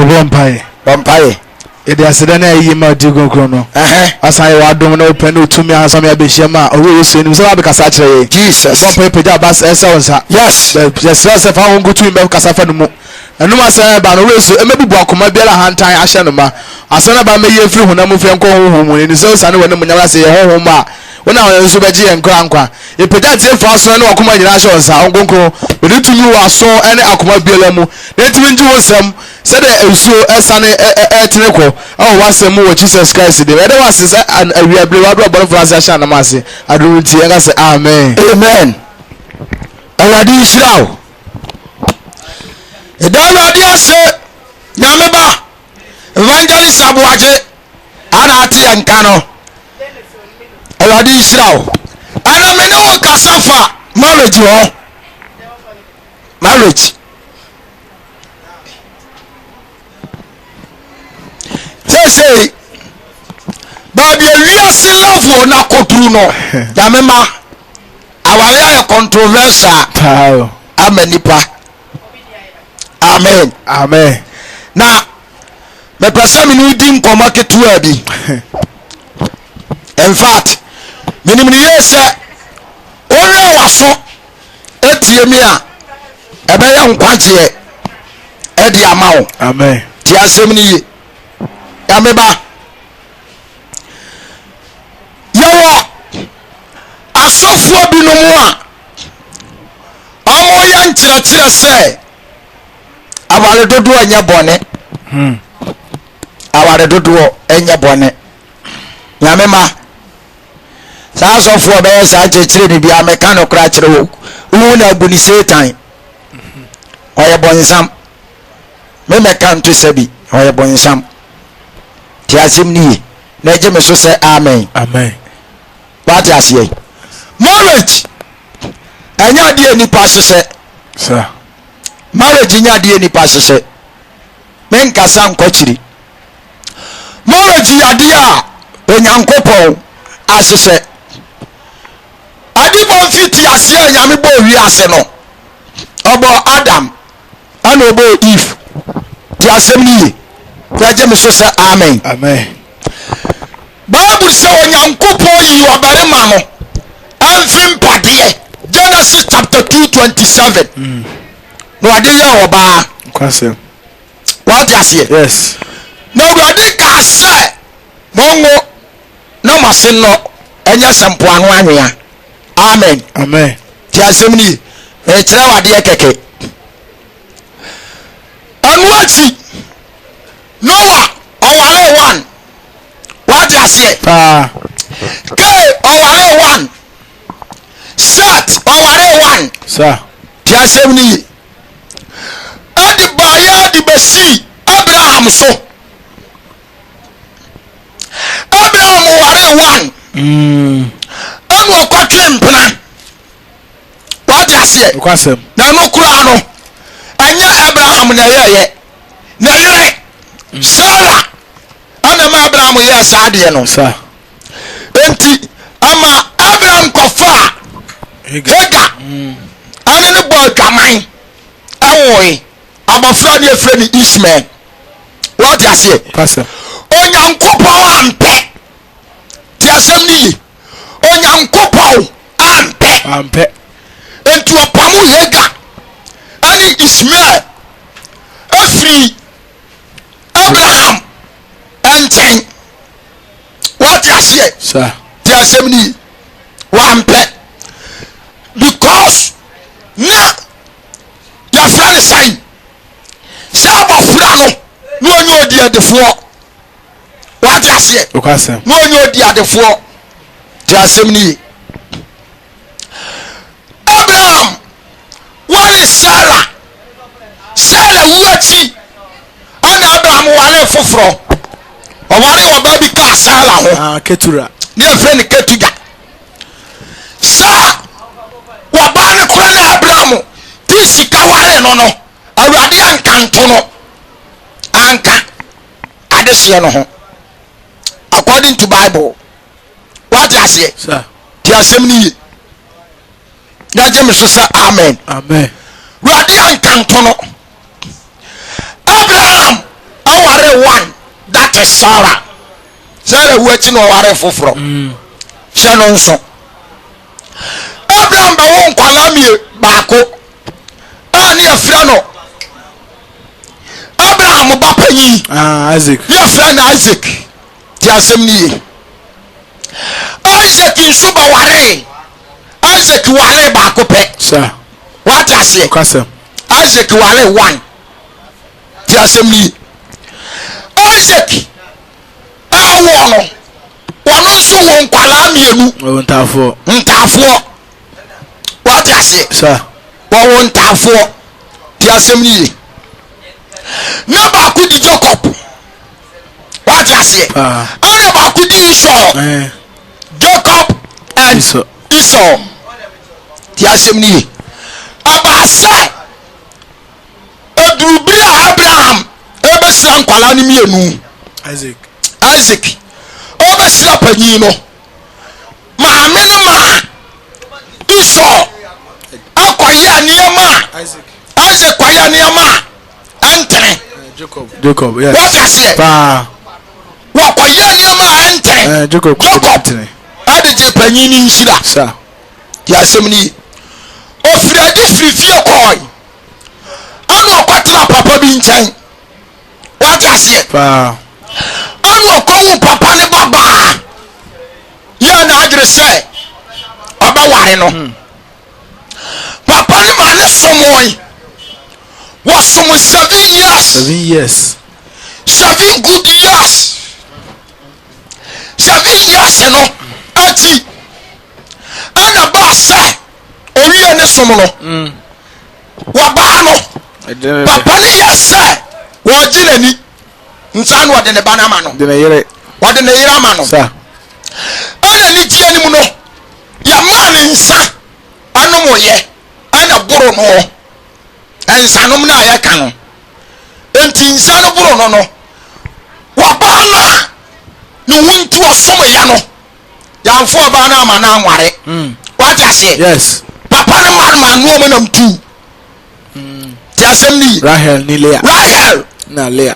Vampire. It is then a yima digono. As I had done open to me as I may be shema, or you see him so because actually Jesus. One paper job as a yes, yes, I found go to him because I found more. And no one said, but always, maybe walk my bella hand tie Ashanoma. I said about me, you flew when I'm moving home, and it's also when I say home. When I was Subaji and Cranqua, if that's it for us, no accommodation, I'll go. We need to know our so any accommodation. Then to enjoy some said so as an etnical. Oh, what's the more Jesus Christ? The other was and we are blood of Franciscan Amasi. I don't see, and I say, Amen. Amen. And I did now. The Dara said, Yamaba, Evangelist Abuaje, Anati and Kano. Already Israel. And I may know Kasafa marriage. Marriage. They say, but we are still love for Nakotruno. Yamema, our controversial. Amenipa. Amen. Amen. Now, the person who didn't come back to Eddie. In fact, minimum years, only was so 8 years. A better quantity, Eddie amount. Amen. Tiasemini, Yameba. Yawa, a software binomoa. Amoyan Chira say, Aware dodo anya bone. Aware dodo anya bone. Yamema. Saa software be saa chechire ni bia mekano kra chire wo. Wo na buni Satan. Oye bonsam. Me mekan to sabi. Oye bonsam. Ti asim ni. Na je me so say amen. Amen. What you say? Marriage. Anya die ni pa hye. Sir. Marriage nya die ni pa hye. Men kasa nkwachiri. Marriage ya die a onyankopon ahye. Adi bon fit ya se anyame bo wi ase no. Obo Adam and obo Eve. Ti asem ni. Ya je me so say amen. Amen. Bible say onyankopon yi obarema no. Amfim pade. Genesis chapter 2:27. No ade ya oba. Kwasem. What you say? Yes. No ade ka say. Mongo no masin no enya sempo anu anwea. Amen. Amen. Ti asemni e kire wade keke. Anwachi Noah oware one. What you say? Ke oware one. Set oware one. Sir. Ti asemni adi baya di besi Abraham so. Abraham oware one. Anu okwatwe mpena. What you say? Kwasem. Na no kura no. Anya Abraham na yeye. Na yeye. Sarah. Ana ma Abraham ye saade no. Sir. Enti ama Abraham kofa. Hega. Ana ne bo dwaman. Awoe. Abafra ne efre ni Ishmael. What you say? Kwasem. Onyankopon ampe. Ti asem ni. Onyankopon ampe. Ampe. Enti opamu Hega. Ani Ishmael. Afri Abraham enten. What you say? Sir. Ti asem ni. Wampe. Because na ya friend sign. Sa abafra no onye odi adefo. What you say? Kwasem. No onye odi adefo. Ti asem ni. Abraham wale Sarah. Sarah wuachi. Ana Abraham wale foforo. Oware oba bi ka Sarah ho. Ketura. Ni friend Ketuga. Sarah waba ne kura na Abraham ti sika wale no awurade ankanto no anka adehye no ho according to Bible. What you say? Sir. Ti asem ni ya je me so say amen. Amen. Awurade ankanto no Abraham ware one that is Sarah wu akyi na ɔware foforo hyɛ no nso Abraham bɛwo nkwala mie baako a ne yɛfrɛ no Abraham ba panyin Isaac yɛfrɛ no Isaac ti asɛm ne ye Isaac nso ba ware Isaac ware baako pɛ sir what aseɛ okasem Isaac ware one ti asɛm ne ye Isaac awo no wɔno nso wɔ nkwala mienu ntafoɔ what aseɛ sir wɔwɔ ntafoɔ ti asɛm ne ye na baako di Jacob what aseɛ ana baako di Esau Jacob and Esau ti asɛm ne ye abasɛ adurubiri a Abraham ɛbɛsira nkwala no mienu Isaac ɔbɛsira panyin no maame no ma Esau akɔyɛ nneɛma Isaac kɔyɛ nneɛma ɛntene Jacob yes what aseɛ wɔkɔyɛ nneɛma ɛntene Jacob ɛde gye panyin no nhyira sir ti asɛm ne ye ofiri adi firi fie kɔɔe ana ɔkɔtena papa bi nkyɛn what aseɛ ana ɔkɔwo papa ne babaa yɛ na adwere sɛ ɔbɛware no papa ne ma ne somoe wɔsom 7 years 7 good years 7 years no akyi ana baa sɛ owie ne som no wɔbaa no papa ne yɛ sɛ wɔgye n'ani nsa no wɔde ne ba no ama no wɔde ne yere ama no ana ne gye anim no yɛmaa ne nsa anom yɛ ana boro no nsanom no a yɛka no enti nsa no boro no no wɔbaa no a ne ho nti ɔsom yɛ no yɛamfo ɔbaa no ama no anware wate aseɛ yes papa no ma noɔma nam tu ti asɛm ne Rahel ni Leah ana Leah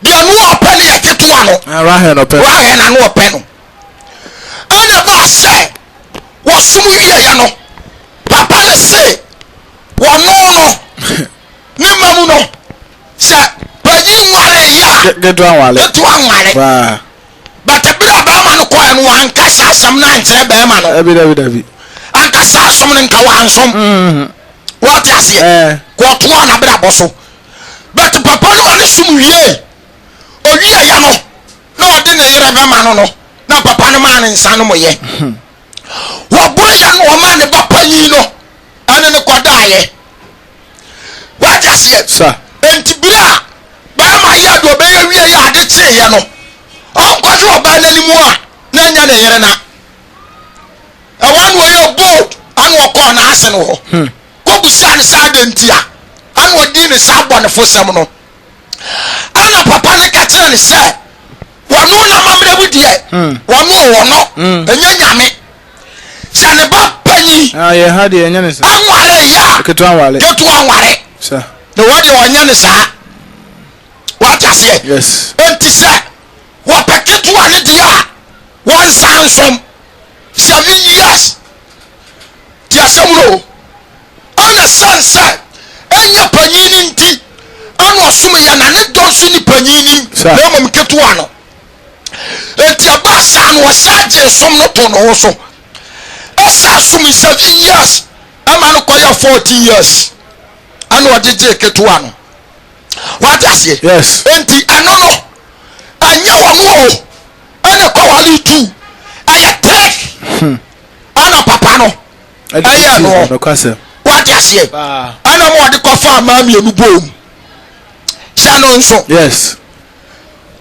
deɛ no ɔpɛ ne yɛ ketewa no Rahel na no ɔpɛ no ana baa sɛ wɔsom wieɛ no papa no se wɔno no ne ma mu no sɛ panyin nware yɛ a ketewa nware bata bere a bɛrima no kɔɛ no wankasa asɛm no ankyerɛ bɛrima no ankasa asom no nka wansom wɔte aseɛ kɔɔtoa na bere abɔ so but papa no ma ne som wie owie yɛ no na ɔde ne yere bɛma no no na papa no ma ne nsa no mo yɛ wɔboro yɛ no ɔma ne ba panyin no ɛne ne kɔdaayɛ wɔte aseɛ enti bere a bɛrima yɛ de ɔbɛyɛ wie yɛ ade kyeeɛ no ɔnkɔhwɛ ɔbaa n'anim a na anya ne yere na ɛwɔ no ɔyɛ bold ana ɔkɔɔ n'ase no hɔ kɔbusa ne saa de nti a ana ɔdi ne saa bɔ ne fosɛm no ana papa ne ka kyerɛ ne sɛ wɔno na mammerɛ mu deɛ wɔno ɛnyɛ nyame sɛ ne ba panyin anware yɛ a ketewa nware na wɔde ɔnyɛ ne saa wɔate aseɛ enti sɛ wɔpɛ ketewa ne deɛ a wɔnsa nsom 7 years ti asɛm no ana sɛn sɛ ɛnyɛ panyin no nti ana ɔsom yɛ na ne dɔ nso ne panyin nim na mmom ketewa no enti ɛbaa saa no ɔsa gye som no to ne ho so ɛsa som 7 years ama no kɔyɛ 14 years ana ɔde gye ketewa no wɔate aseɛ enti ɛno no anyɛ wɔ no o ɛne kɔwale tu ɛyɛ tek ana papa no ɛyɛ no wɔate aseɛ ana ma ɔde kɔfa amaa mmienu bom hyɛ no nso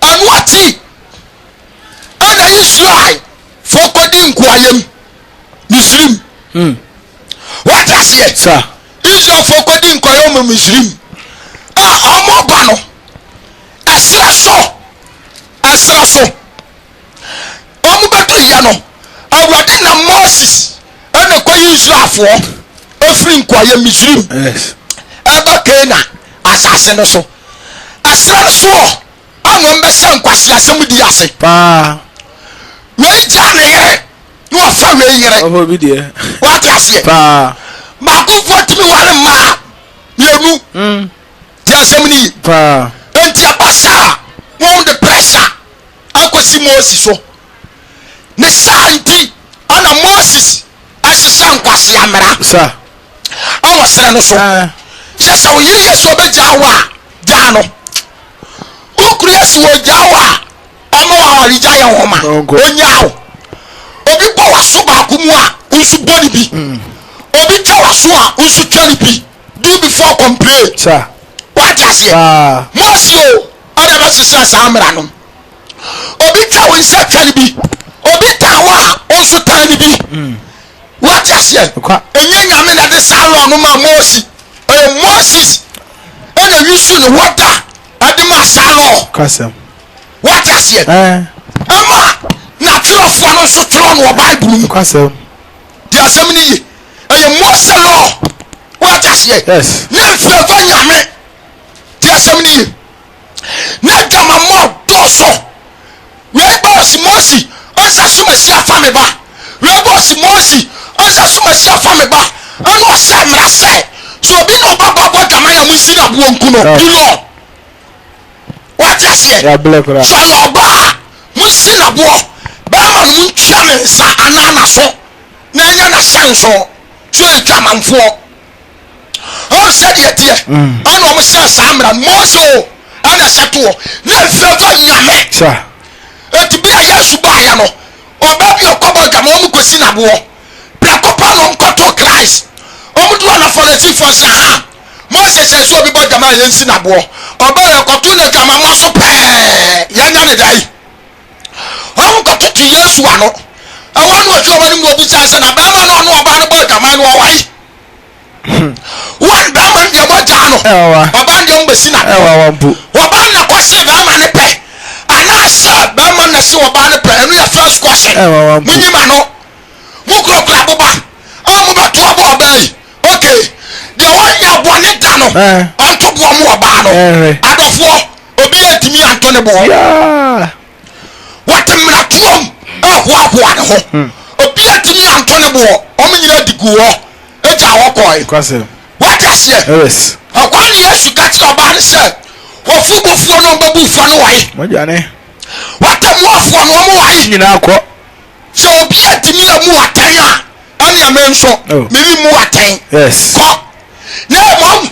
ɛno akyi ana Israel fo kɔdi nkoayam Misrim wɔate aseɛ Israel fo kɔdi nkoayam Misrim a ɔmo ba no ɛserɛ so ɔmo bɛto yɛ no Awurade na Moses ɛna kɔyi Israelfoɔ efiri nkoayam Misrim ɛba Kana asase no so asra so amo mbɛhyɛ nkwasi asɛm di ase paa wei gya ne yere na wɔfa wei yere ɔhɔ bi deɛ wate aseɛ paa baako tumi ware mmaa mmienu di asɛm ni paa enti abasa wɔn de pressure akɔsi Moses so ne saa nti ana Moses ahyehyɛ nkwasi amara sa awɔ srɛ no so hyɛ sɛ wo yere yɛ sɛ ɔbɛgyaa wo a gyaa no wokuru yɛ sɛ wɔgyaa wo a ɔma wo awaregya yɛ homa ɔnyaa wo obi bɔ w'aso baako mu a nso bɔ ne bi obi twa w'aso a nso twa ne bi do before complain sa wate aseɛ Mose o ɔde bɛhyehyɛ saa mmara no obi twa wo nsa twa ne bi obi taa wo a nso taa ne bi wate aseɛ ɛnyɛ nyame na de saa lɔ no ma Moses Moses ɛna yusu ne wɔda ɛde ma saa lɔ kasɛm wate aseɛ ɛma n'atwerɛfoɔ no nso twerɛ no wɔ Bible mu kasɛm di asɛm ne ye ɛyɛ Mose lɔ wate aseɛ ne mfɛfa nyame di asɛm ne ye ne dwamammɔ dɔɔso wei bɔ ɔsi Mose ɔnsa so masi afa me ba wei bɔ ɔsi Mose ɔnsa so masi afa me ba ɛna ɔhyɛ mmara sɛ so obi na ɔbɛbɔ dwama ya mu nsi na aboɔ nku no di lɔ wate aseɛ so ɛyɛ ɔbaa mu nsi na aboɔ bɛrima no mu ntua ne nsa anaa n'aso na ɛnyɛ n'ahyɛ nso so yɛ dwamanfoɔ ɔn sɛ deɛ teɛ ɛna ɔmo hyɛ saa mmara Mose o ɛna ɛhyɛ toɔ ne mfɛfa nyame eti bi a Yesu baayɛ no ɔbaa bi ɔkɔbɔ dwama ɔmo kɔsi n'aboɔ prɛkɔpɔ na ɔnkɔto Christ ɔmo do ɔna fɔlɛsifoɔ sɛ ha Mose hyɛ sɛ obi bɔ dwama yɛn si n'aboɔ ɔbaa yɛ kɔto ne dwama mɔ so pɛɛ yɛnya ne da yi ɔmo kɔto to Yesu ano ɛwɔ no ɔtwe ɔmo anim na obi kyɛn sɛ na bɛrima no ɔno ɔbaa no bɔ dwama no ɔwɔ yi wɔn bɛrima no deɛ bɔ gyaa no ɔbaa deɛ ɔmo bɛsi n'aboɔ ɔbaa na kɔhyɛ bɛrima ne pɛ anaasɛ bɛrima na hyɛ ɔbaa ne pɛ ɛno yɛ first question mo nyima no mo kurakura boba ɔmo bɛto ɔbɔ ɔbaa yi okay deɛ wɔnyɛ bɔne da no ɔnto boɔ mo ɔbaa no adɔfoɔ obi yɛ tumi anto ne boɔ wɔte mmerɛtoɔm ɛhoahoa ne ho obi yɛ tumi anto ne boɔ ɔmo nyina di gu hɔ egya hɔ kɔɛ wɔte aseɛ ɔkwan ne Yesu ka kyerɛ ɔbaa no sɛ wɔfu bofuo no ɔbɛbu fa no wɔye wɔtɛmuafoɔ no ɔmo wɔye nyinaa kɔ sɛ obi yɛ tumi yɛ mu atɛn a ɛne ɛmɛ nso mimi mu atɛn kɔ na mmom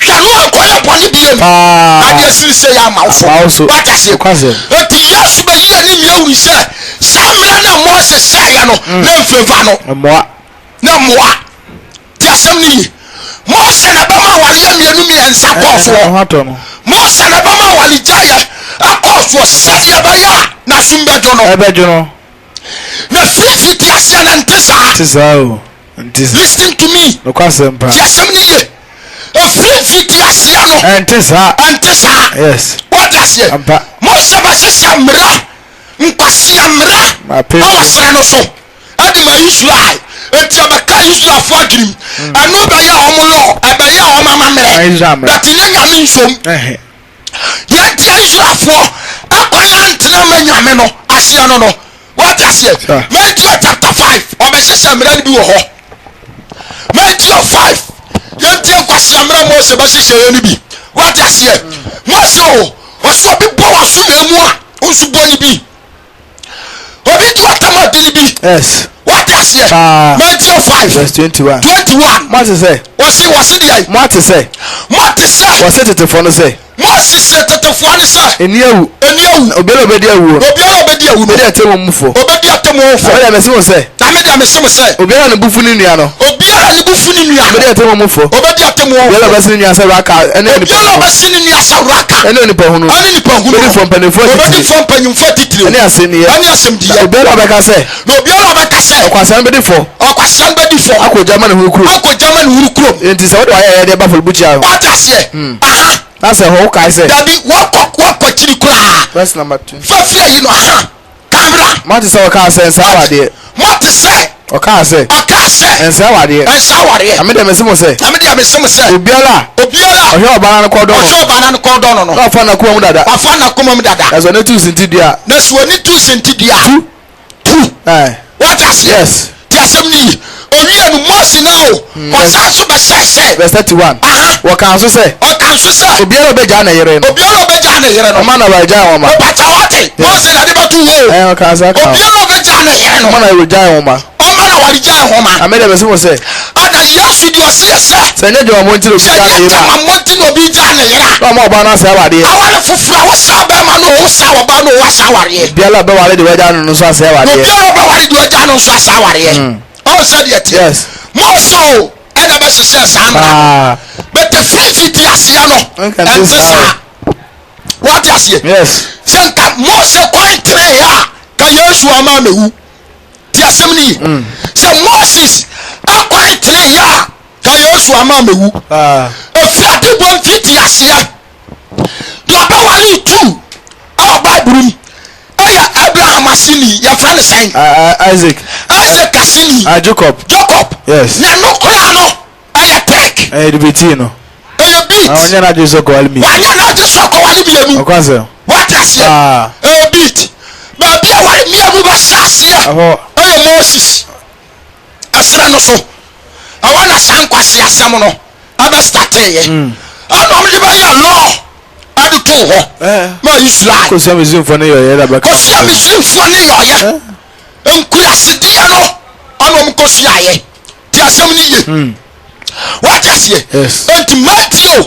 hwɛ no ankɔyɛ bɔne biam adeɛ siri sɛ yɛ ama wo so wate aseɛ enti Yesu bɛyi ani ne awuri sɛ saa mmara no a Mose hyɛeɛ no na mfɛmfa no na mmoa nti asɛm no ye Mose na bɛma awareɛ mmiɛnsa kɔɔ soɔ Mose na bɛma awaregyaeɛ akɔɔ soɔ sɛdeɛ ɛbɛyɛ a n'asom bɛdwo no na firifiri aseɛ na nte saa listen to me ti asɛm no ye firifiri aseɛ no ɛnte saa wɔte aseɛ Mose bɛhyehyɛ mmara nkwasea mmara ɛwɔ serɛ no so ɛde ma Israel eti abɛka Israelfoɔ adwenem ɛno bɛyɛ ɔmo lɔ ɛbɛyɛ ɔmo amammerɛ bɛte ne nyame nsom yɛntia Israelfoɔ akɔnya ntena ma nyame no aseɛ no wɔte aseɛ Matthew chapter 5 ɔbɛhyehyɛ mmara no bi wɔ hɔ Matthew 5 yɛntie nkwasea mmara Mose bɛhyehyɛ yɛ no bi wɔte aseɛ Mose o ɔsɛ obi bɔ w'aso na emu a nso bɔ ne bi obi tu atam adi ne bi what is here Matthew 5 verse 21 Mose say wɔsi deɛ Mose say wɔsi tetefo no say Mose say tetefo no say eni awu obiara obedi awu no obedi atemu mufo obiara mesi mo say obiara ne bufu ni nua no obedi atemu mufo obiara bɛsi ni nua sɛ raka ɛne nipa hunu obedi fo mpanyinfo titiri ɛne asɛmdiya obiara bɛka sɛ ɔkwasɛn bɛdi fo akɔ german huru kuro nti sɛ wɔde wayɛ yɛ de ba fɔlɔ bukyia wɔte aseɛ nasɛ hɔ wokae sɛ dabi wɔkɔ kyiri koraa verse number 2 fafia yi no kamera mate sɛ ɔkaa sɛ nsaa wadeɛ mate sɛ ɔkaa say ensa wade amede mesemo say obiala ohwe obana no kodo no afa na kuma mu dada aso ne tu sintidua na so ni tu sintidua tu what as yes ti asem ni owie no Moses now osan so be say verse 31 wo kan so say obiala obeja na yere no ma na waja wo ma bata wate Moses na de batu wo o kan sa ka obiala obeja na yere no ma na waja wo ma na warija ho ma amede mesemo say ada Yesu di ose se nye jo mo ntiro bija na yera monti no bija na yera no ma oba na sa wade awale fufura wo sa ba ma no wo sa wo ba no wo sa ware biala be wale de waja no so asa wade biala be wale de waja no so asa ware o said yet yes mo so ena be se sama but the free asia no and sa what asia yes sanka mo se kwantre ya ka Yesu ama mewu ti asem ni se Moses akwantre ya ka Yesu ama mewu efiade bon fiti asia do ba wali tu our Bible aya Abraham asini ya friend say Isaac asini Jacob yes na no kra no aya tek de beti no beat awanya na jeso ko wali mi wanya na jeso ko wali mi enu okwanse what asia beat ba bia wali mi enu ba asia Moses asra no so awana sankwase asem no aba start ye ana me ba ya law adu to ho ma Israel ko so mizin fo ne yo ye da ba ko so mizin fo ne yo ye enkura sidia no ana mo ko sia ye ti asem ni ye what is ye and Matthew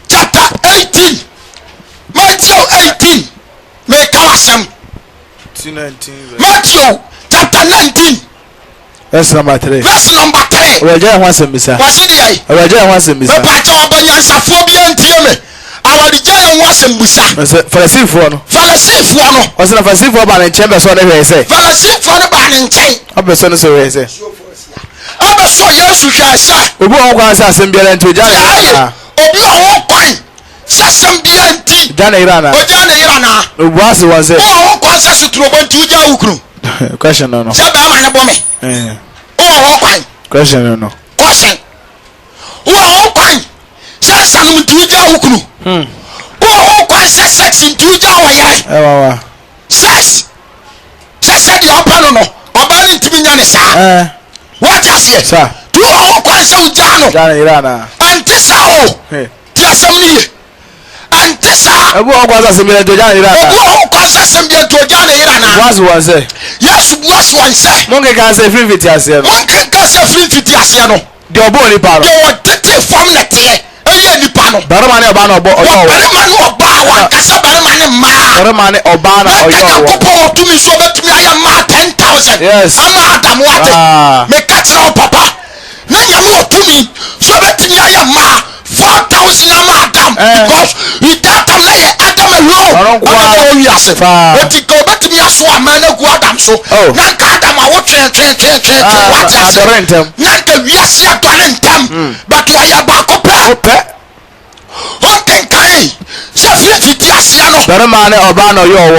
chapter 18 me kawasem 19 Matthew chapter 19 verse number 3 obeja ho asem bisa wasi di ai obeja ho asem bisa ba ta obanya safo bi antie me awadi je ho asem bisa Pharisee no wasna Pharisee ba na nchen be so na hwe se Pharisee no ba na nchen abeso no so hwe se abeso Yesu hwe se obi won kwa se asem bi la ntoja na obi won kwan sasem bi anti jana irana obu ase won se won kwa se sutrobo nti uja ukru question no se ba ma na bo me won kwan question no question won kwan se sanum nti uja ukru won kwan se sex nti uja wayare wa sex se di opa no oba ni ntimi nya ne sa what is it sir tu won kwan se uja no jana irana anti sa o ti asem ni antisa ebu okwa asem bi to jana irana ebu okwa asem bi to jana irana was one say yes was one say monke kan say free fit ase no monke kan say free fit ase no de obo ni pa no de o tete form lete eye ni pa no barama ni oba na obo oyo barama ni oba wa kasa barama ni ma barama ni oba na oyo ya kopo to mi so betumi aya ma 10,000 yes ama adam wate me katra papa na nyame otumi so betumi aya ma 4,000 ama adam because he that time na adam alone o wi ase oti ko betumi aso ama na gu adam so na ka adam a wo twen what ase na ka wi ase adore ntam but why ba ko pe o ken kai se fiti ase no barama ni oba na oyo wo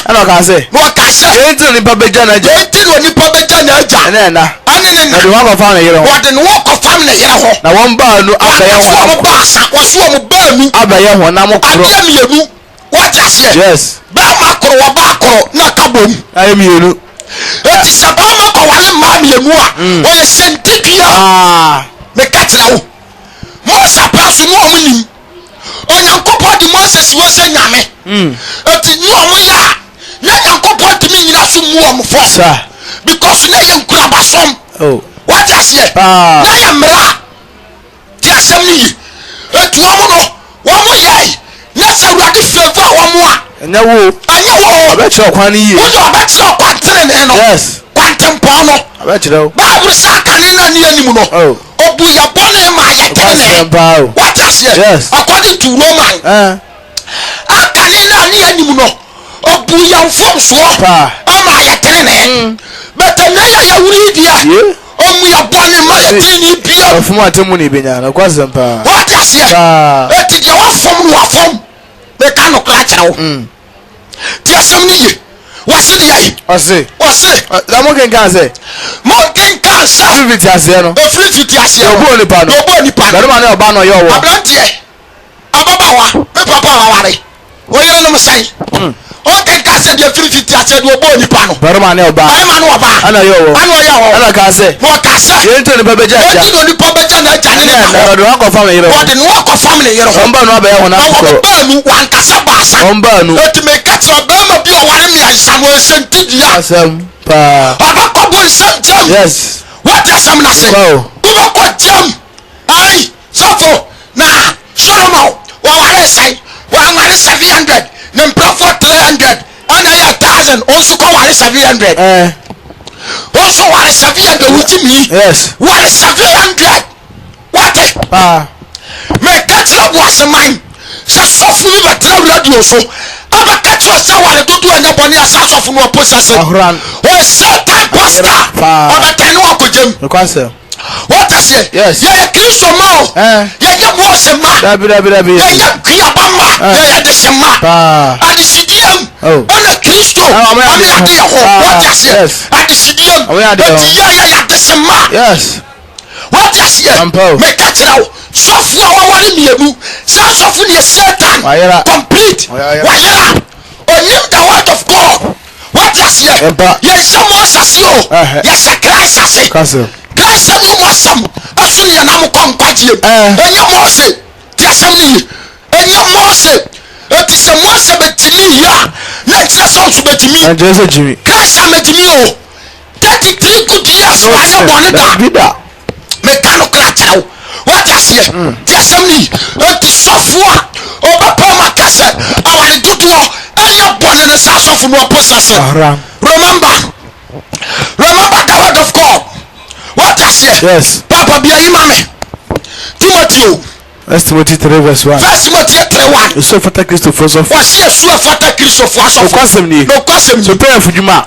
ana ka say mo ka say enti ni pa beja na ja na anene na de wa ko fa na yere ho wa de no ko fa na yere ho na won ba nu abaye ho mo ba sa wo so mo ba nu abaye ho na mo koro ade mienu what is it yes ba ma koro wa ba koro na ka bom aye mienu eti sa ba ma ko wale ma mienu a o ye sentipia me katina wo mo sa pasu no mo nim onyankopɔ di Moses wo se nyame eti no mo ya na nyankopɔ di mi nyina so mu om fo because na ye nkura basom what is it na ya mra ti asem ni etu omo no wo mo yai na se wurade favor wo mo a anya wo abe kire okwan ni yi wo yo abe kire okwan tere ne no yes kwantempo no abe kire Bible sa kane na ni anim no obu ya bone ma ya tene what is it yes according to Roman akane na ni anim no obu ya mfom so ama ya tene but na ya wuri dia omu ya bone ma ya tene bia ofum atemu ni benya na kwazempa what is it eti dia wa fom no wa fom be ka no kra kira wo ti asem ni ye wasi de ɔse da mo kenkan sɛ fiti aseɛ no ofiri fiti aseɛ obo nipa no bɛrima ne ɔba no ɔyɛ ɔwɔ abranteɛ ababawa me papa waware oyere no msɛn ɔkenkan sɛ deɛ firi fiti aseɛ de obo nipa no bɛrima ne ɔba ana ɔyɛ ɔwɔ ana ka sɛ yɛn to nipa bɛgya agya ɔdi no nipa bɛgya na agya ne nipa ɔde no akɔ fam yere hɔ ɔde no akɔ fam ne yere hɔ ɔmba no abɛyɛ hɔ na ɔwɔ baanu wankasa baasa ɔmba no eti me kakyira bɛrima bi ɔware mmiɛnsa no ɛsɛ ntidia asɛm paa ɔbɛkɔbɔ nsɛm gyam yes wɔte asɛm no ase wobɛkɔ gyam ai sɔfo na solomon wɔware sɛn wɔaware 700 ne mprɛfoɔ 300 ɛna ɛyɛ 1000 ɔnso kɔware 700 ɔnso ware 700 wotimi ware 700 wɔte meka kyerɛ boaseman sɛ sɔfo bi bɛtena radio so abɛka kyerɛ sɛ ware dodo ɛnyɛ bɔne a saa sɔfo no ɔpo sɛ se ɔsɛ time pasta ɔbɛtɛne no akɔgyam wɔte seɛ yɛyɛ kristo ma o yɛnyɛ mose ma yɛnyɛ kuaba ma yɛyɛ dese ma adesidiam ɔna kristo ɔne adeɛ hɔ wɔte aseɛ adesidiam ɛti yɛyɛ adese ma wɔte aseɛ meka kyerɛ wo sɔfo a wɔware mmienu saa sɔfo ne yɛ satan complete wayera onim the word of god wɔte aseɛ yɛnsɛ mo asase o yɛsɛ christ ase christ ne mo asɛm ɛso ne yɛnam kɔ nkwagyeɛ ɛnyɛ mose te asɛm ne yi ɛnyɛ mose ɛti sɛ mose bɛtumi yi a na nkyerɛ sɛ nso bɛtumi christ a mɛtumi o 33 good years wayɛ bɔne da meka no kra kyerɛ wo wɔte aseɛ te asɛm ne yi ɛti sɔfo a ɔbɛpɔ ma ka sɛ aware dodoɔ ɛnyɛ bɔne no saa sɔfo no ɔpo sɛ se remember the word of god what I say? Yes. Papa be a imame. Timothy. First Timothy 3 verse 1. First Timothy 3:1. So fata Christo for so. Wasi esu fata Christo for so. No kwasem ni. So pray for Juma.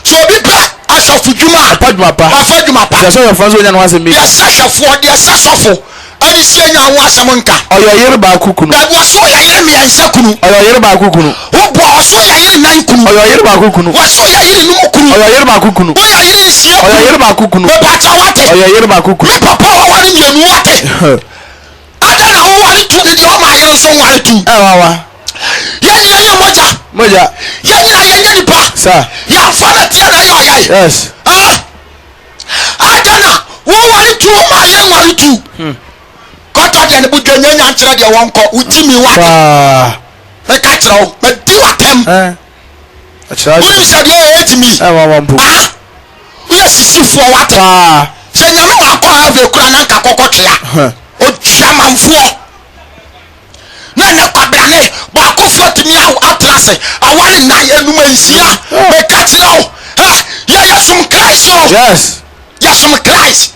So bi pra aso for Juma. Apaduma pa. Afaduma pa. So your friends we nyan wasem mi. Yes sahwefo de sasofo. Ani sie nya ho asem nka. Oyo yere ba kukunu. Da wo so ya yere mi ansa kunu. Oyo yere ba kukunu. Wo bo so ya yere nan kunu. Oyo yere ba kukunu. Wo so ya yere num kunu. Oyo yere ba kukunu. Wo ya yere sie. Oyo yere ba kukunu. Wo ba cha wate. Oyo yere ba kukunu. Me papa wa wari nyenu wate. Ada na wo wari tu ni o ma yere so wari tu. Wawa. Ye moja. Ye nyina nipa. Sir. Ya fana tia na yo yai. Yes. Ada na wo wari tu o ma yere wari tu. Kɔtɔ deɛ ne bu dwa nya nkyerɛ deɛ wɔn kɔ utimi wa me ka kyerɛ wo me di watam woni sɛ deɛ ɛyɛ etimi woyɛ sisifoɔ wate sɛ nyame ma akɔ ave kura na nka kɔkɔ twea otwa manfoɔ na ne kwabrane baakofoɔ tumi atena se aware nan enum nsia me ka kyerɛ wo yɛyɛ som Christ o yɛsom Christ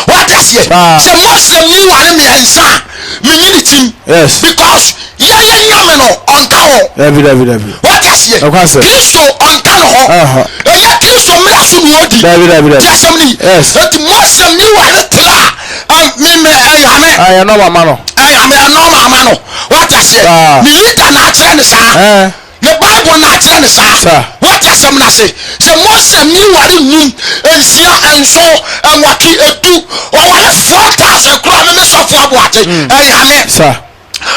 what I say? Say Muslim ni wale mi ensa mi nyini tim. Yes. Because ye nyame no onka ho. David. What I say? Kristo onka no ho. Ye Kristo mra so no odi. David. Jasem ni. Yes. That Muslim ni wale tra. Me ayame. Ayo no mama no. Ayame no mama no. What I say? Mi leader na akere ne sa. The Bible na akere ne sa. What asem na say? Say Muslim ni wale num ensia enso enwaki edu o wale 4000 kro me so fo aboate ayame. Sir.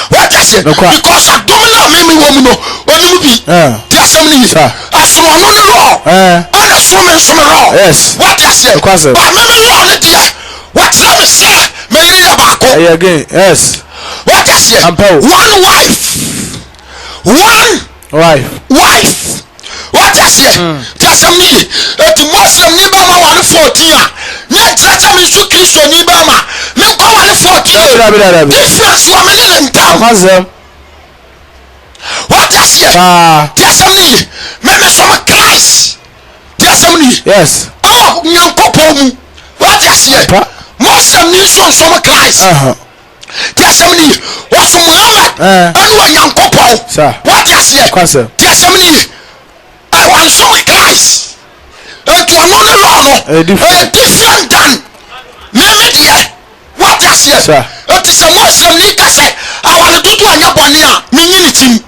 What I say? Because abdominal me wo mu no onimu bi. Ti asem ni. Aso no no ro. Ana so me ro. Yes. What I say? But me ro ne dia. What let me say? Me yiri ya ba ko. Again. Yes. What I say? One wife. What I say? Just me. To Muslim ni ba ma wale 14 a. Ni entracha mi su Kristo ni ba ma. Me ko wale 14. Difference wa me ni ntam. What I say? Just me. Me so ma Christ. Just me. Yes. Oh, nyankopon mu. What I say? Muslim ni so ma Christ. Just me. What so Muhammad? Anu nyankopon. What I say? Just me. I want so Christ. And to another law, different than me dear. What I say? It is a Muslim nigga say, I want to do a yabonia, me unity.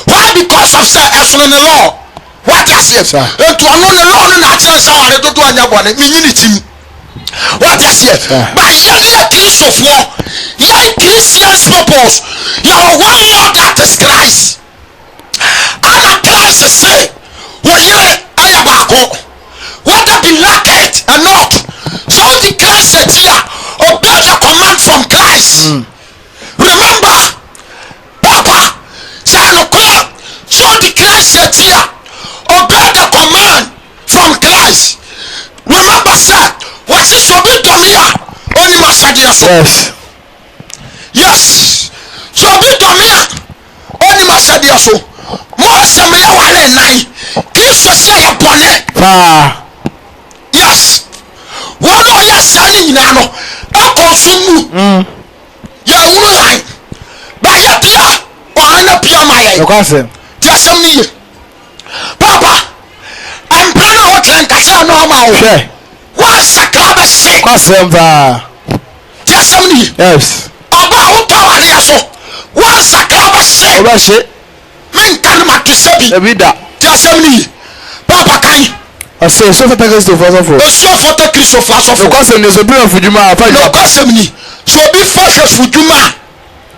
Why? Because of say as on the law. What I say? To another na chance our do do anya bone me nyini tim. What I say? But ye Christopher, ye Christians purpose. You are one Lord that is Christ. And Christ say, we hear ayabako. Whether be lacked or not, so the Christ said here, obey the command from Christ. Remember, Papa, Chano Club, so the Christ said here, obey the command from Christ. Remember, sir, what is so big to me? Only my suggestion. Yes. So big to me. Only my suggestion. More some me wale nine. Christ say a bonnet. Yes. One of your signing nano. A consume. Ya wuru line. Ba ya pia. O ana pia my. No kwase. Just some me. Papa. I'm planning what can kasa no ma o. Sure. One sakraba say. Kwase mba. Just some me. Yes. Aba o tawale aso. One sakraba say. Oba she. Men kan ma to sebi. Ebida. Just some me. Papa kan. Ose so fata Kristo fo. So fata Kristo fo so fo. No kwase ni so bi ofujuma apa. No kwase ni. So bi fo fujuma.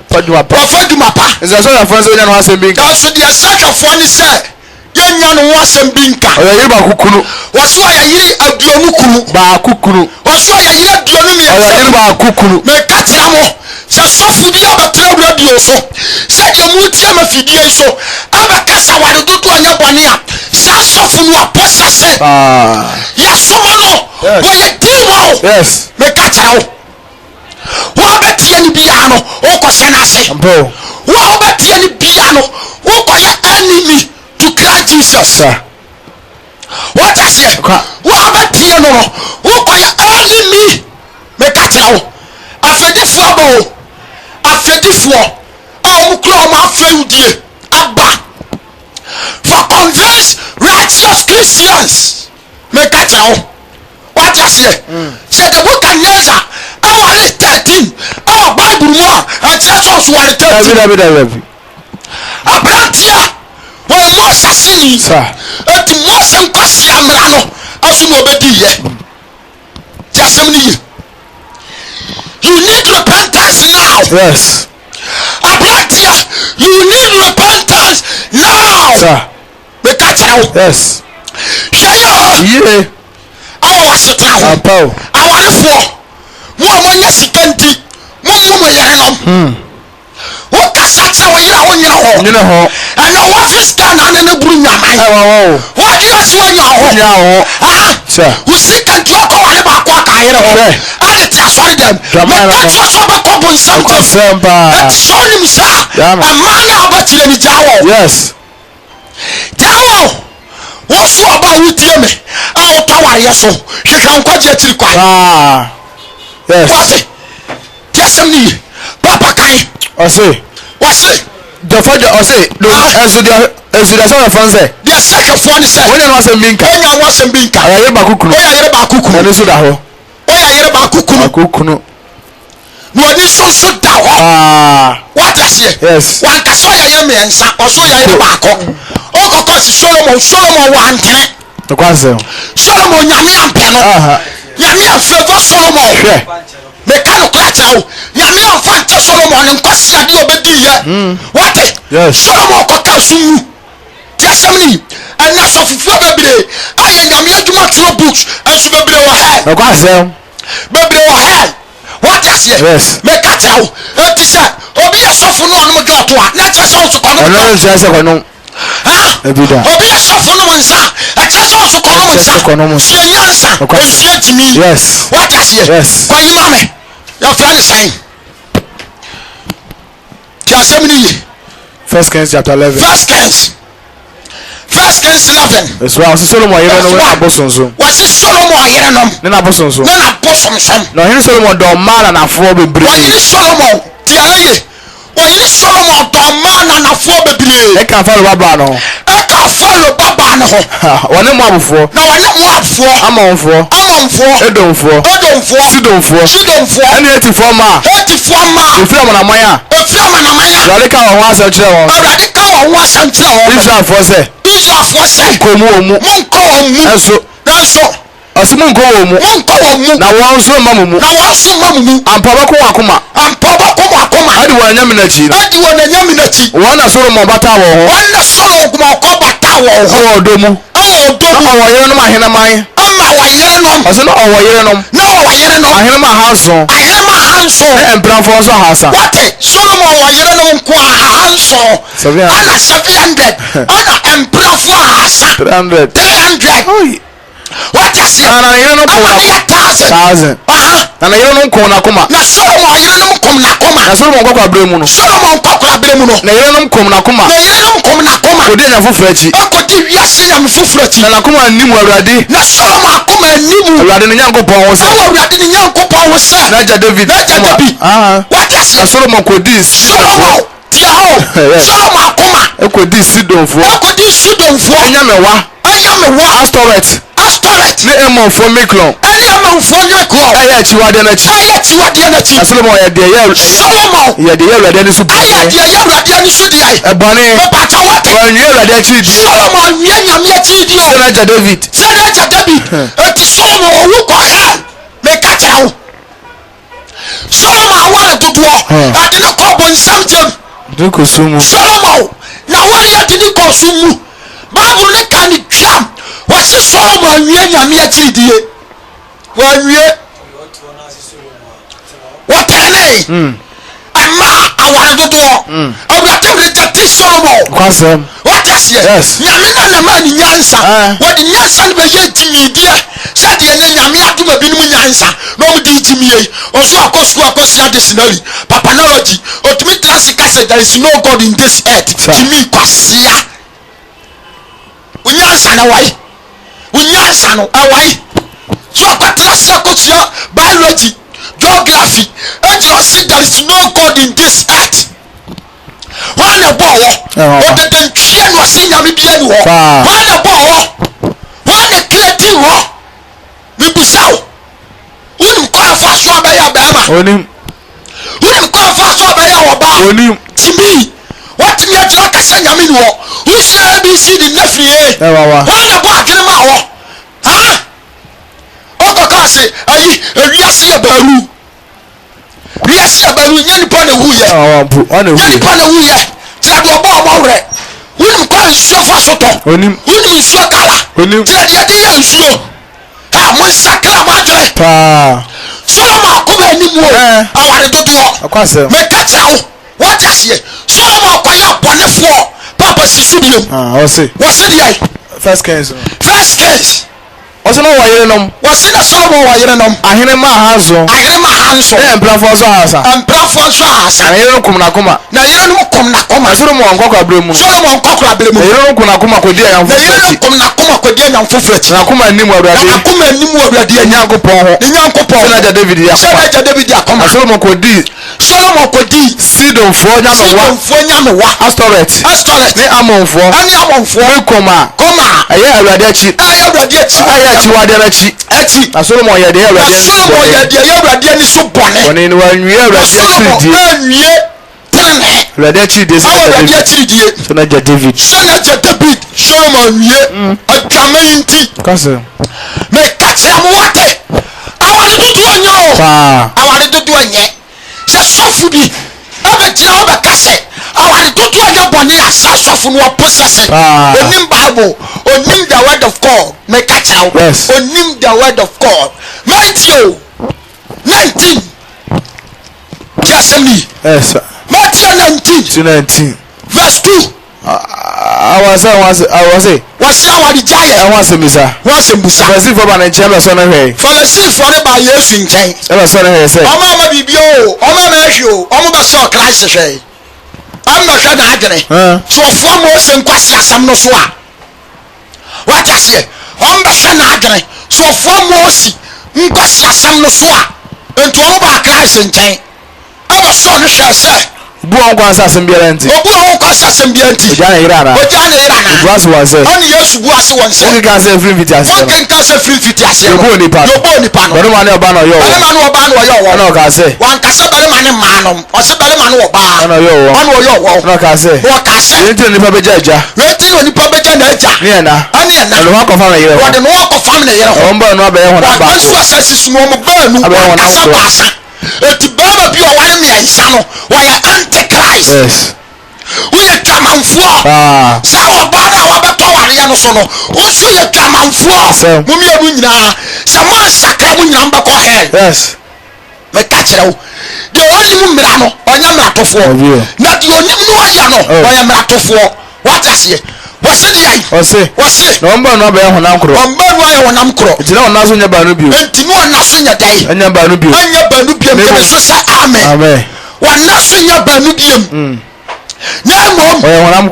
Faduma pa. Faduma pa. Is so na fanzo nya no asem bi. Ka so dia saka fo ni say. Yenya no wasem bi nka. Oya yiri ba kukunu. Waso ya yiri aduonu kunu. Ba kukunu. Waso ya yiri aduonu mi. Oya yiri ba kukunu. Me katira mo. Se so fudi abetra radio so. Se de mu tie ma fidie so. Aba kasa ware dodo anya bone a. Sa so funu aposa se. Ya so mo no. Wo ye diwo. Yes. Me katira wo. Wo betie ni bia no. O ko se na se. Ampo. Wo betie ni bia no. O ko ya enemy to Christ Jesus. What I say? What about you? No, who can enemy? Make a tell. Afedifo abo. Afedifo. Oh, Mukloma Feudi. Abba. For convince righteous Christians. Make a tell. What I say? Say the book of Nezah. Our list 13. Our Bible more. And Jesus was 13. Abrantia. When Moses sini, et Moses nkwasi amra no, aso no obedi ye. Jasemni. You need repentance now. Yes. Abrantia, you need repentance now. Sir. Be katao. Yes. Hweye. Awo asetena ho. Apo. Awarefo. Mo nya sikanti. Mo yere no. Wo kasa kira wo yira wo nyina ho. Nyina ho. And no one is done and then bring your mind. What do you say when you're home? Sir. We see can talk all about what I hear. And it's sorry them. But that's what's up a couple something. Let's show him, sir. A man about to the Jawo. Yes. Jawo. What's so about with him? I'll tower yes. She can quite yet require. Yes. What's it? Just me. Papa Kai. What's it? What's it? The father or say no enso dia so fan say dia second phone say when you want some binka when you want some binka oya yere ba kukunu and so da ho oya yere ba kukunu no ni so da ho what I say yes one ka so ya yere me ensa o so ya yere ba ko o kokko si Solomon wan tene to kwase Solomon nyame ampe no nyame afevo Solomon me kanu klata o nyame amfante Solomon nkwasi ade obedi ye what yes Solomon kokka sunu tiasemni ana so fufu bebre aye nyame adwuma tro books enso bebre wo he to kwase bebre wo he what I say yes me kata o enti se obi ye sofu no onum joto a na che so so kono no se kono ebida obi ye sofu no nsa a che so kono nsa sie nyansa sie timi yes what I say yes kwa yima me your friend sign tiasemni First Kings chapter 11 First Kings 11 it's well Solomon yere no na bosonso was Solomon yere no na bosonso na bosonso no yere Solomon do ma na fo bebre wa yere Solomon tiaye wa yere Solomon do ma na fo bebre e ka fa lo baba no ho wone mo abofo na wone mo abofo amonfo edomfo sidomfo ene etifo ma efira mo na manya radical radical wa asem kire won Israel for say Israelfoɔ sɛ komu omu monkɔ wɔn mu nanso ɔsimu nkɔ wɔ mu monkɔ wɔn mu na wɔn nso ma mu na wɔn nso ma mu ampa bɛkɔ wɔn akoma adi wɔn anyame n'akyi wɔn na Solomon bata wɔn ho wɔn na Solomon kɔ bata wɔn ho ɛwɔ ɔdɔ mu na ɔwɔ yerenom aheneman ama wɔyerenom ɔsɛ na ɔwɔ yerenom aheneman ahanson na mpranfoɔ nso ahasa wɔte Solomon wɔ yerenom nko ahanson ana 700 ana mpranfoɔ ahasa 300 what is it? Na yerenom kɔn na 1,000 na yerenom kɔn na koma na Solomon yerenom kɔn na koma na Solomon kɔkɔ abere mu no na yerenom kɔn na koma odi nya foforɔ akyi akɔdi wiase nyame foforɔ akyi na nakoma anim Awurade na Solomon akoma anim Awurade ne Nyankopɔn ho sɛ Awurade ne Nyankopɔn ho sɛ na agya David what is it? na Solomon kɔdi Solomon tia ho Solomon akoma ɛkɔdi Sidonfoɔ Enyamewa Astoret ne Emonfoɔ Miklon ɛyɛ akyiwadeɛ n'akyi na Solomon yɛ deɛ yɛ Awurade ani so bɔne ɛbɔne wɔanwie Awurade akyiri die sɛ na agya David eti Solomon owu kɔhɛ meka kyerɛ wo Solomon aware dodoɔ ade ne kɔ bonsam gyam Solomon na wari ade ne kɔ so mu Bible ne ka ne twam wɔsi Solomon awie nyame akyidie wɔawie wɔtɛne ama aware dodoɔ Awurade rejecte Solomon kwasɛm what is it? Nyame na na ma ni nyansa wɔde nyansa no bɛyɛ ntimidie sɛdeɛ ne nyame adoma binom nyansa na ɔmo de ntimie ɔso akɔsuo akɔsia dictionary papanology otumi tena sika sɛ there is no God in this earth timi kwasia unyansa na wai unyansa no awai so akɔtena se akɔsua biology geography ɛti ɔsi there is no God in this earth wɔn na bɔ wɔ ɔdede ntwie na ɔsi nyame bia ni wɔ wɔn na bɔ wɔ wɔn na kireti wɔ bibisaw wunim kɔ afa so abɛyɛ bɛrima wunim kɔ afa so abɛyɛ ɔbaa timi wɔtumi agyina kasa nyame ni wɔ wusua abc di nafiri ye wɔn na bɔ adwene ma wɔ ɔkɔkɔ ase ayi ewiase yɛ baalu wiase yɛ baalu nye nipa na wu yɛ nye nipa na wu yɛ kyerɛ deɛ ɔbɔ ɔbɔ werɛ wunim kɔ nsuo fa so tɔ wunim nsuo kala kyerɛ deɛ de yɛ nsuo mo nsakra mo adwene Solomon akoma anim o aware dodoɔ meka kyerɛ wo wɔte aseɛ Solomon kɔyɛ bɔnefoɔ papa si so biom wɔse deɛ First Kings wɔse na wɔ yerenom wɔse na Solomon wɔ yerenom ahenema ahanson na mpranfoɔ nso ahasa na yerenom kom nakoma na Solomon nkɔkɔ abere mu na yerenom kom nakoma kɔdi anyam foforɔ akyi nakoma anim Awurade Nyankopɔn ho sɛ na agya David yɛ akoma na Solomon kɔdi Sidonfoɔ nyamewa Astoret ne Amonfoɔ ne koma ɛyɛ Awurade akyi ɛyɛ akyiwadeɛ n'akyi na Solomon yɛ deɛ Awurade ani so bɔne wɔne ne wanwie Awurade akyiri die sɛ na agya David Solomon wie adwama yi nti meka kyerɛ mo wate aware dodoɔ nyɛ o aware dodoɔ nyɛ sɛ sɔfo bi ɛbɛgyina wo bɛka sɛ aware dodoɔ nyɛ bɔne a saa sɔfo no wɔpo sɛ sɛ onim Bible onim the word of God meka kyerɛ wo onim the word of God Matthew 19 ti asɛm ni Matthew 19 verse 2 awase wɔse awade gyaeɛ ɛho asɛmmisa Farisifoɔ ba ne nkyɛn bɛsɔ ne hwɛe Farisifoɔ ne ba Yesu nkyɛn ɛbɛsɔ ne hwɛe sɛ ɔmo ama biribi o ɔmo ama ahwɛ o ɔmo bɛsɔ Christ hwɛe ɔmo hwɛ n'adwene so ɔfoɔ Mose nkwasi asɛm no so a wɔte aseɛ ɔmo bɛhwɛ n'adwene so ɔfoɔ Mose nkwasi asɛm no so a nti ɔmo ba Christ nkyɛn ɛbɛsɔ ne hwɛ sɛ bu on kwa asasem biara nti obu on kwa asasem biara nti oja na yira na bu aso wase oni yesu bu ase wonse o kan say free fiti ase o kan say free fiti ase yo bo nipa no ma ne oba na yo wo na o ka say wan ka say bale ma ne ma no o say bale ma no oba na yo wo na ka say nti nipa beja eja wetin nipa beja na eja ne na no wa ko fa na yira wo de no ko fam na yira o mba no abaye ho na ba ko so asasi no mo ba nu ka say ba eti baba bi o wale me ansa no wo ya antichrist yes wo ye twamanfo sa wo ba na wo beto ware ya no so no wo so ye twamanfo mo mi anu nyina sa mo sakra mo nyina mbako hell yes me ka kire wo de oni mu mira no onya mratofo na de oni mu no ya no onya mratofo what ase wose de ai wose no mba no abaye honam kro mba no aye honam kro enti na ona so nya ba no bio enti no ona so nya dai anya ba no bio me so sa amen wana so nya ba no biem na mom oya honam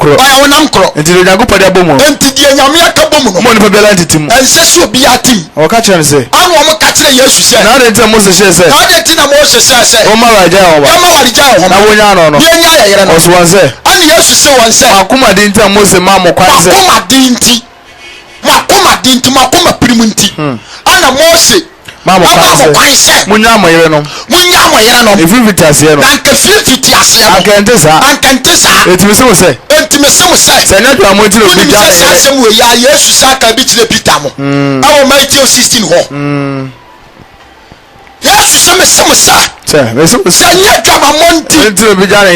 kro enti do nyago pade abomu enti de nyame aka bomu no mo ni pa bela ntitimu ense so bi atim o ka kire se anu o mo ka kire yesu se na de enti mo se se na de enti na mo se se o ma wa ja o ba ma wa ja o na wonya no no ye nya ya yere no o so wan se ani yesu se won se akoma de enti mo se ma mo kwan se akoma de enti makoma pirimu enti ana mo se ma mo kwan se munya mo yere no efiri fiti ase no anka fiti ase no ankente sa etimi se wo se se na dwa mo ti no bi ja se asem we ya yesu sa ka bi kire Peter mo awo Matthew 16 ho yesu se me se mo sa se nya dwa ma monti enti no bi ja na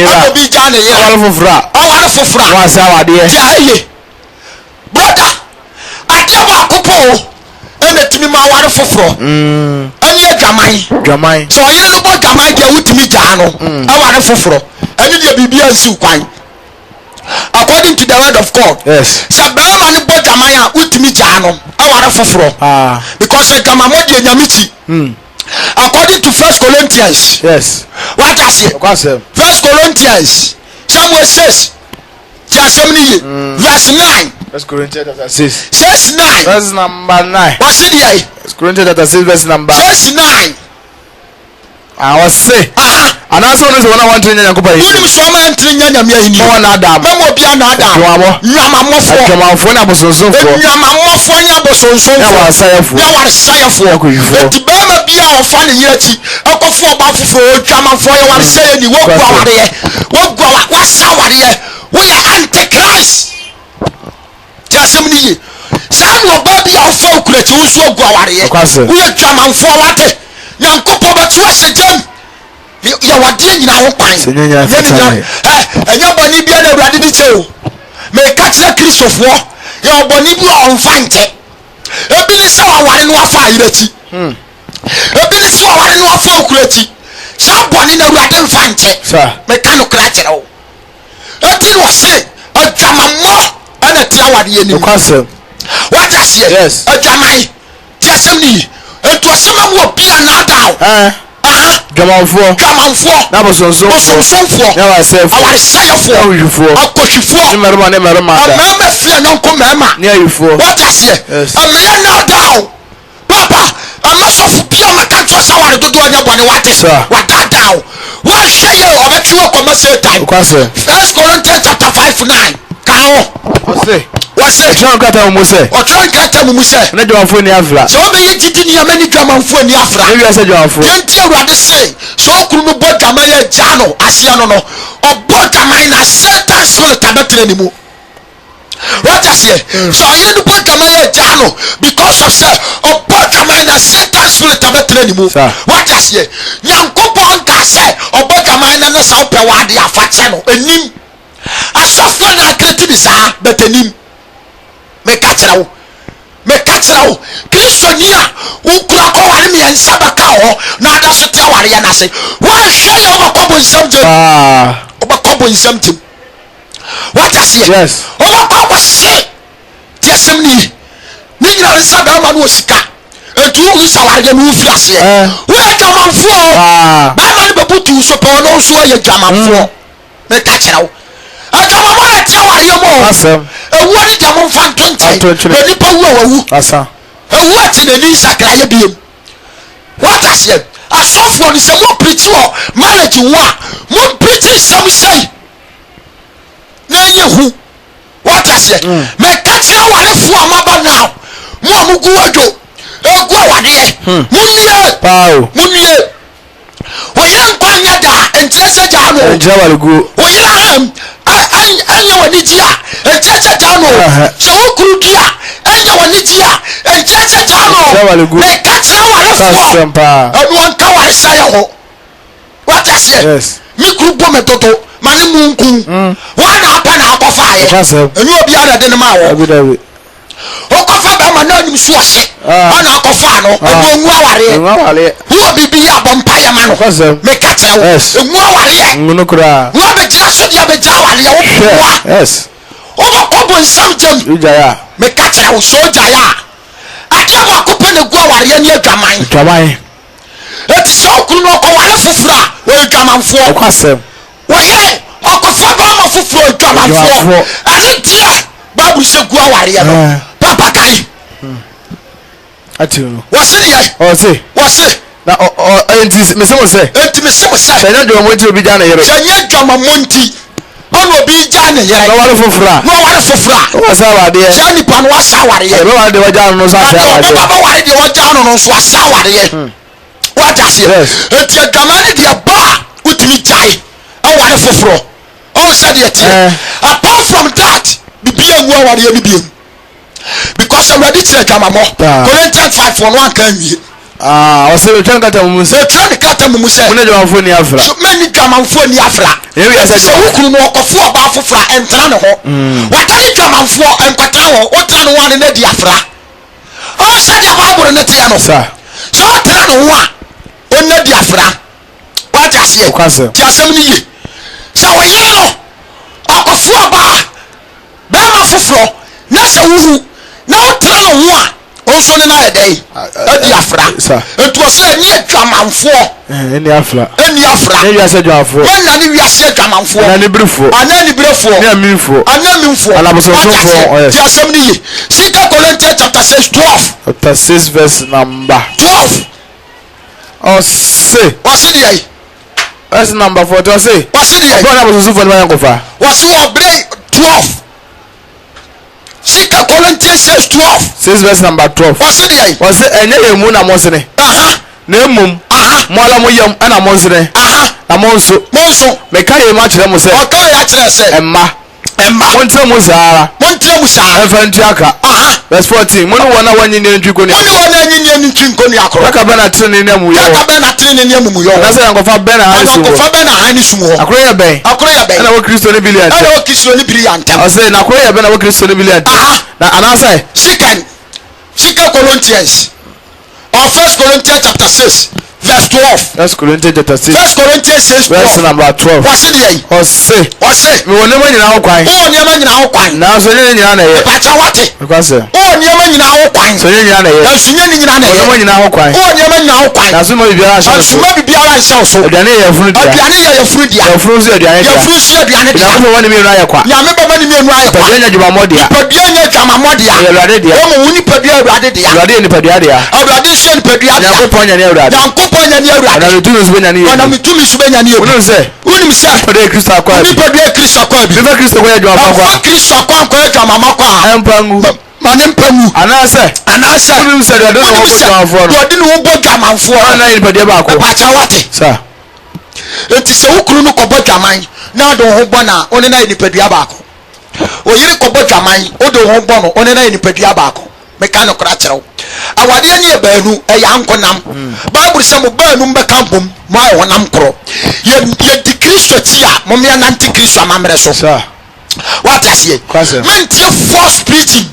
yera awale fofra wa sa wade ja ye brother ade wa kopo ene timi ma ware foforo anye dwaman so yire no bo dwaman dia wutimi ja no aware foforo ene dia bibia nsi kwan according to the word of God yes sabema ni bo dwaman a wutimi ja no aware foforo because dwaman mo dia nyamichi according to 1 Corinthians yes what I say 1 Corinthians Samuel says verse 9 1 Corinthians chapter 6 says 9 verse number 9 what's it here 1 Corinthians chapter 6 verse number verse 9 I was say ana so no se wona want to nyanya kopa yi woni so ma ntri nyanya mi ahini mo na adam mo bia na adam nyamamofo na bosonsonfo nya bosonsonfo ya wasayefo eti ba ma bia ofa ne yirachi akofo oba fofo twamafo ya waresaye ni wogwa wasaware we antichrist jasem ni ye san oba bia ofa okurachi wusu ogwa ware we twamafo wate nyankopo batuwa sejam ya wade nyina ho kwan enya boni bia na awurade bi cheo me ka kire kristofo ya boni bi o mfa nche ebi ni se waware no afa ayirachi ebi ni se waware no afa okurachi sa boni na awurade mfa nche me ka no kra kire o eti no se adwamammo ana tia wade ye ni what I say yes adwamai tiasem ni etu asema mo bia na daw gamanfo na bosonsonfo ya wasefo awaresayefo akohwifo ni merma da mama fia nonko mama ni ayifo what I say amia na daw papa amasofu bia makanto saware dodo anya bone wate wadadaw wa hweye obetwe koma satan 1 Corinthians chapter 5:9 kawo wase tron kata mu se na dwamanfo ni afra so be yititi ni amani dwamanfo ni afra ni wiase dwamanfo yenti awurade se so okuru no bo dwaman ya jano asia no obo dwaman na satan spirit abetre ni mu what I say so you no bo dwaman ya jano because of say obo dwaman na satan spirit abetre ni mu what I say nyankopon ka se obo dwaman na sa ope wade afache no enim asofo na kreti bi sa betenim me kachirawo kristonia ukura ko ware mi ensa baka ho na da so te ware ya na se wa hwe ya obakobo nsam je obakobo nsam tim what I say yes obakobo se tiasem ni nyina nsa ba ma no osika etu hu saware ya no fi ase we jamanfo ba ma ni bebutu so pe no so ya jamanfo me kachirawo adwamamo na tia ware ya mo asem ewu ani jamu fan 20 nipa wu awu asa ewu ati na ni sakra ye biem what I say asɔfoɔ no sɛ mo preach wɔ marriage wo a mo preach nsɛm sɛi na ɛnyɛ hu what aseɛ mɛka kyerɛ awarefoɔ a maba now mo a mogu wadwo ɛgu awadeɛ monnue wɔyere nkwa nyɛ daa nkyerɛ sɛ gyaa no wɔyere aham ɛnyɛ w'ani gye a nkyerɛ sɛ gyaa no sɛ wokuru di a ɛnyɛ w'ani gye a nkyerɛ sɛ gyaa no mɛka kyerɛ awarefoɔ ɛno anka waresa yɛ hɔ what aseɛ me kuru bɔ me toto ma ne mu nku wana apɛ na akɔfaeɛ ɛnyɛ obiara na de ne ma wɔ ɔkɔfa bɛma na anim so ɔhye ɔna akɔfa no ɛmu ɛngu awareɛ wo bibi yɛ abɔ mpayɛ ma no meka kyerɛ wo ɛngu awareɛ wo abɛgyina so deɛ abɛgya awareɛ wo poa wobɛkɔbɔ nsam gyam meka kyerɛ wo so gyaeɛ a adeɛ baako pɛ na gu awareɛ ne adwaman ɛti sɛ ɔkuru no ɔkɔware foforɔ a wɔyɛ dwamanfoɔ wɔyere ɔkɔfa bɛma foforɔ adwamanfoɔ ɛne deɛ babu sɛ gu awareɛ no papa kai wɔse deɛ wɔse na enti me se mo sɛ sɛ nyɛ dwama mo nti obi gya ne yere sɛ nyɛ dwama mo nti ɔna obi gya ne yere na ware foforɔ a wɔsa awadeɛ sɛ nipa no wasa awareɛ ɛbɛware deɛ wɔgya no no so asa awadeɛ bɛware deɛ wɔgya no no nso asa awareɛ wɔagya seɛ enti adwama ne deɛ ba a wotumi gyae aware foforɔ ɔwo sɛ deɛ teɛ apart from that bibia ngu awareɛ no biem because awurade kyerɛ adwamammɔ Corinthians 5 for no anka nwie ɔsɛ bɛtwa nkata mu sɛ ɛtwerɛ ne kata mu sɛ mone dwamanfoɔ ni afra mani dwamanfoɔ ni afra sɛ wokunu no ɔkɔfo ɔbaa foforɔ a ɛntena ne hɔ watane dwamanfoɔ ɛnkɔtena hɔ wotena ne ho ane no adi afra ɔwo sɛdeɛ bible no teɛ no sɛ wotena ne ho a ɔnna di afra woate aseɛ nti asɛm no ye sɛ wɔyere no ɔkɔfo ɔbaa bɛrima foforɔ na sɛ wohu na wotena ne ho a ɔnso ne no ayɛ dɛn adi afra nti wɔ sɛ ɛni adwamanfoɔ ɛni afra mɛnna ne wiase adwamanfoɔ ana aniberefoɔ ana aminfoɔ ti asɛm no ye sika Corinthians chapter 6 verse number 12 ɔse wɔse deɛ verse number 40 ɔse deɛ ɔbɛn na bɔsɔsɔfoɔ ne ma yɛ nkɔfa wɔse wɔ berɛ 12 sika Corinthians 6 verse number 12 wɔse deɛ wɔse ɛnyɛ yɛ mu na mo sene na emum mo ala mo yam ɛna mo nsene na mo nso meka yɛ mu akyerɛ mo sɛ ɔka yɛ akyerɛ sɛ ɛmma monkyerɛ mu saa ɛmfa ntu aka verse 14 mo ne wɔn a wɔanyinye ntwi nkoni akoro aka bɛn na tene ne amumuyɔ na sɛ yankɔfa bɛn na hani sum hɔ akoro yɛ bɛn ɛna wɔ kristo ne bili antɛm ɔsɛ na akoro yɛ bɛn na wɔ kristo ne bili antɛm na anaasɛ sika Corinthians or 1 Corinthians chapter 6 verse 12 1 Corinthians chapter 6 1 Corinthians 6 verse number 12 wɔse deɛ ɔse me wɔ nneɛma nyinaa ho kwan nanso nyɛ ne nyinaa na ɛyɛ ɛbakya wate ɛkwasɛ wɔ nneɛma nyinaa ho kwan so nyɛ nyinaa na ɛyɛ nanso nyɛ ne nyinaa na ɛyɛ nneɛma nyinaa ho kwan wɔ nneɛma nyinaa ho kwan nanso ma bibiara ahyɛ nanso ma bibiara nhyɛ wo so aduane yɛ yɛfunu dua yɛfunu nso yɛ aduane dua yɛfunu nso yɛ aduane dua nyame bɛma ne mmienu ayɛ kwa nyame bɛma ne mmienu ayɛ kwa nipadua nyɛ dwumammɔ dea nipadua nyɛ dwumammɔ dea ɛyɛ awurade dea wɔn mu nipadua awurade dea awurade yɛ nipadua dea awurade nso yɛ nipadua dea nyankopɔn nyɛ ne awurade ɔnam tumi so bɛnya ne yɛ wonim sɛ nipadua kristo akɔ abi nipadua kristo akɔ abi nipa kristo kɔ yɛ dwumammɔ kristo akɔ dwumammɔ kɔ a ɛmpa ngu ma ne mpa ngu anaasɛ wonim sɛ deɛ ɔde ne ho bɔ dwamanfoɔ no ɔde ne ho bɔ dwamanfoɔ ɔna yɛ nipadua baako ɛbakya wate sa enti sɛ wo kunu no kɔbɔ dwaman na ɔde wo ho bɔ na ɔne na yɛ nipadua baako oyere kɔbɔ dwaman ɔde wo ho bɔ no ɔne na yɛ nipadua baako meka no kora kyerɛw awadeɛ ne yɛ baanu ɛyɛ ankonam bible sɛ mo baanum bɛka bom mo ayɛ honam korɔ yɛdi kristo kyi a momeɛ nante kristo amammerɛ so wate aseɛ mentie false preaching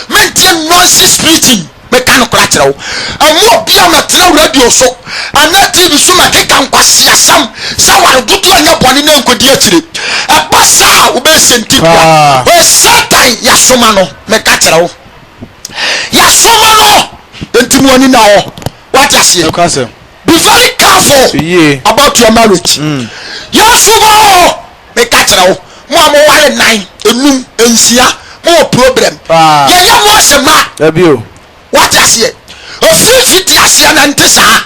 mentie nonsense preaching meka no kora kyerɛw ɛmo bia mɛtena radio so ana tv so makeka nkwaseasɛm sɛ ware dodoɔ anyɛ bɔne ne nkɔdi akyire ɛba saa wobɛsɛnti dua ɔyɛ satan yɛasoma no meka kyerɛw yasoma no enti mo ani na ho what you say be very careful about your marriage yasoma me ka kyerɛ wo mo a mo ware nan enum ensia mo problem ye mo asema ebio what you say ofiri fiti asia na ntesa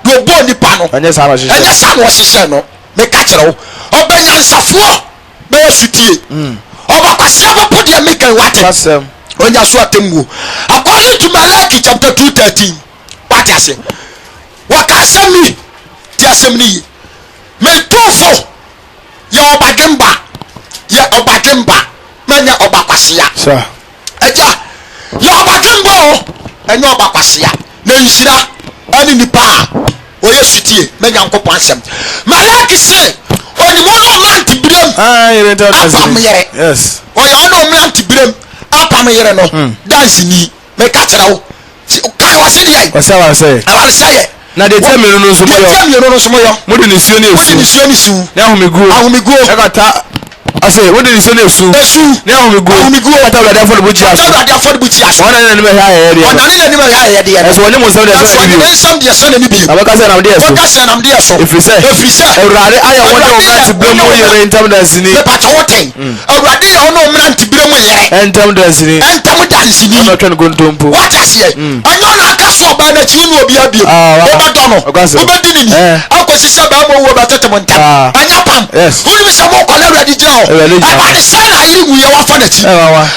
do bo nipa no anya sa no hyehyɛ no me ka kyerɛ wo obanyansafoɔ be sutie obakwase abapo de make wate onya so atemwo according to Malachi chapter 2:13 what I say wakasemi ti asemi me tofo ya obadwemba menya obakwasea sir eja ya obadwemba o enya obakwasea na nhira ani nipa o yesutie menya nkopon asem Malachi say onimo no manti birem yes o ya no manti birem apam yere no dance ni me ka kyerɛ wo kai wase de ai wase na de tell me no so moyo mo de nisuo ne esu na ahomeguo ekata ase wo de nisuo ne esu na ahomeguo ata bla da for the buchi aso wana ne me ha ye de eso woni mo so de so ne bi abaka se na mde so efrise awurade aya won de omranti bremu yere entam dance ni me pacha woten awurade ya won omranti bremu yere entam dance ni no twen gontompo what ase anyo na aka so ba na chi nu obi abie obadono obedi ni akosisa ba mo wo ba tetem ntam anya pam woni mi se mo kola awurade je o abani sana ayiri wuye wa fa na chi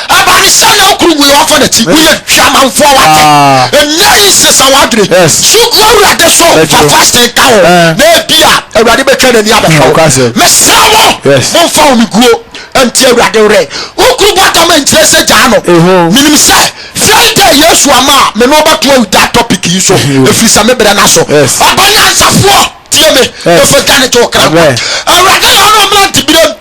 abani sana okuru wuye wa fa na chi wuye twamanfo wate enai sesa wadre su awurade so fa fasting ka o na bia awurade betwa na ni abehwo mesawo mo fa o mi guo anti awurade re okuru bottom enkyere se gya no minim se Friday yesu ama me no bato that topic yi so efisa me bere na so abani ansafo tie me efo gane to kra awurade ya no mlanti birem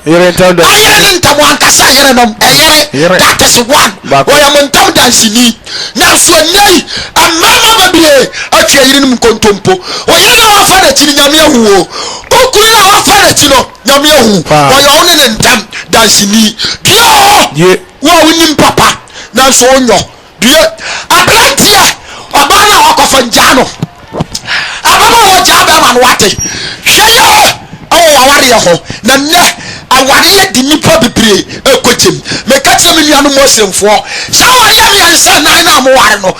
ayere ni ntam ankasa ayere no eyere that is one oya mo ntam dansini na so nei amama babire atwa yiri nim kontompo oyere na wafa na chiri nyame ahuo okuru na wafa na chi no nyame ahu oya one ne ntam dansini bio wo wonim papa na so onyo die abrantie obana wakofa njano abama wo jaba man wate hweye awo aware ho na ne aware di nipa bebre ekojem me ka kire me nuanu mosemfo sawa ya me ansa nan na mo ware no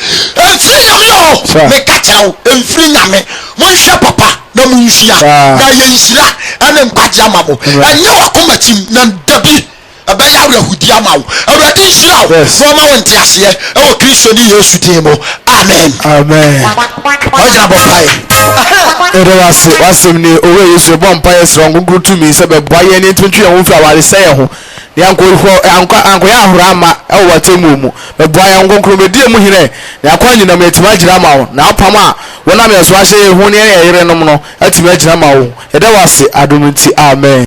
enfiri nyame ho me ka kire wo enfiri nyame mo hwe papa na mo nhia na ye nhira ana mpaje amabo anya wakomachim na dabi abaya awrahudi amawo awrade nhira wo ma wonte ase e wo Kristo ni Yesu dimo amen oja bopai wasem ni owe Yesu bompai srongungu tumi se be boye ni tuntwe ho fra ware se ho ni anko ya ahorama e watemu mu be boye ngonkro be die mu hire ni akwa nyina metima gira mawo na apam a wona me so ahye ho ne yere no no atimi agira mawo eda wase adomti amen.